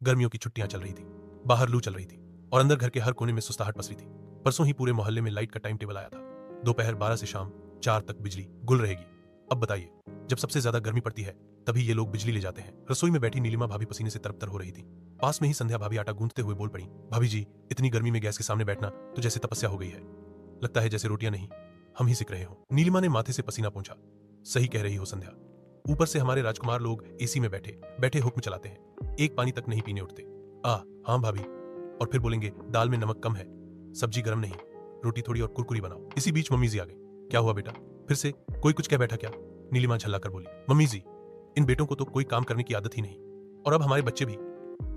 गर्मियों की छुट्टियां चल रही थी, बाहर लू चल रही थी और अंदर घर के हर कोने में सुस्ताहट पसरी थी। परसों ही पूरे मोहल्ले में लाइट का टाइम टेबल आया था। दोपहर 12 से शाम 4 तक बिजली गुल रहेगी। अब बताइए, जब सबसे ज्यादा गर्मी पड़ती है तभी ये लोग बिजली ले जाते हैं। रसोई में बैठी नीलिमा भाभी पसीने से तरबतर हो रही थी। पास में ही संध्या भाभी आटा गूंथते हुए बोल पड़ी, भाभी जी, इतनी गर्मी में गैस के सामने बैठना तो जैसे तपस्या हो गई है। लगता है जैसे रोटियां नहीं, हम ही सिक रहे हो। नीलिमा ने माथे से पसीना पोंछा। सही कह रही हो संध्या, ऊपर से हमारे राजकुमार लोग एसी में बैठे बैठे हुक्म चलाते हैं, एक पानी तक नहीं पीने उठते। हाँ भाभी। और फिर बोलेंगे दाल में नमक कम है, सब्जी गर्म नहीं, रोटी थोड़ी और कुरकुरी बनाओ। इसी बीच मम्मी जी आ गई। क्या हुआ बेटा, फिर से कोई कुछ कह बैठा क्या? नीलिमा झल्ला कर बोली, मम्मी जी, इन बेटों को तो कोई काम करने की आदत ही नहीं, और अब हमारे बच्चे भी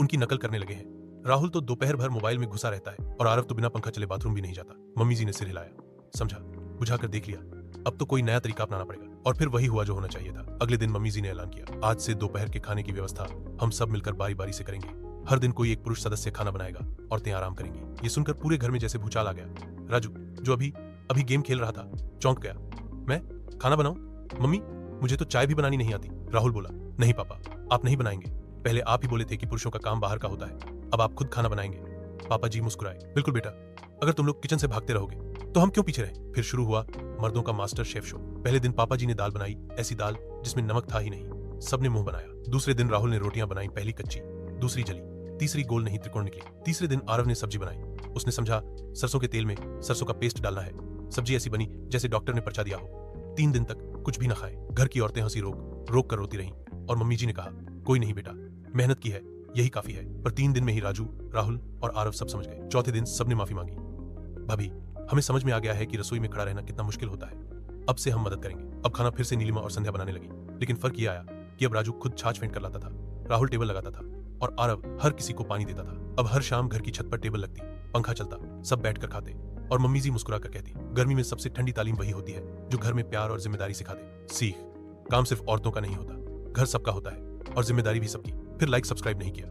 उनकी नकल करने लगे हैं। राहुल तो दोपहर भर मोबाइल में घुसा रहता है और आरव तो बिना पंखा चले बाथरूम भी नहीं जाता। मम्मी जी ने सिर हिलाया। समझा, बुझाकर देख लिया, अब तो कोई नया तरीका अपनाना पड़ेगा। और फिर वही हुआ जो होना चाहिए था। अगले दिन मम्मी जी ने ऐलान किया, आज से दोपहर के खाने की व्यवस्था हम सब मिलकर बारी बारी से करेंगे। हर दिन कोई एक पुरुष सदस्य खाना बनाएगा, औरतें आराम करेंगी। ये सुनकर पूरे घर में जैसे भूचाल आ गया। राजू, जो अभी अभी गेम खेल रहा था, चौंक गया। मैं खाना बनाऊं? मम्मी, मुझे तो चाय भी बनानी नहीं आती। राहुल बोला, नहीं पापा, आप नहीं बनाएंगे। पहले आप ही बोले थे कि पुरुषों का काम बाहर का होता है, अब आप खुद खाना बनाएंगे। पापा जी मुस्कुराए। बिल्कुल बेटा, अगर तुम लोग किचन से भागते रहोगे तो हम क्यों पीछे रहे। फिर शुरू हुआ मर्दों का मास्टर शेफ शो। पहले दिन पापा जी ने दाल बनाई, ऐसी दाल जिसमें नमक था ही नहीं, सबने मुंह बनाया। दूसरे दिन राहुल ने रोटियां बनाई, पहली कच्ची, दूसरी जली, तीसरी गोल नहीं त्रिकोण निकली। तीसरे दिन आरव ने सब्जी बनाई, उसने समझा सरसों के तेल में सरसों का पेस्ट डालना है। सब्जी ऐसी बनी जैसे डॉक्टर ने पर्चा दिया हो। 3 दिन तक कुछ भी न खाए। घर की औरतें हंसी रोक रोक कर रोती रहीं और मम्मी जी ने कहा, कोई नहीं बेटा, मेहनत की है, यही काफी है। पर 3 दिन में ही राजू, राहुल और आरव सब समझ गए। चौथे दिन सबने माफी मांगी। भाभी, हमें समझ में आ गया है कि रसोई में खड़ा रहना कितना मुश्किल होता है, अब से हम मदद करेंगे। अब खाना फिर से नीलिमा और संध्या बनाने लगी, लेकिन फर्क ये आया कि अब राजू खुद छाछ फेंट कर लाता था, राहुल टेबल लगाता था और आरव हर किसी को पानी देता था। अब हर शाम घर की छत पर टेबल लगती, पंखा चलता, सब बैठकर खाते और मम्मी जी मुस्कुरा कर कहती, गर्मी में सबसे ठंडी तालीम वही होती है जो घर में प्यार और जिम्मेदारी सिखा दे। सीख, काम सिर्फ औरतों का नहीं होता, घर सबका होता है और जिम्मेदारी भी सबकी। फिर लाइक सब्सक्राइब नहीं किया।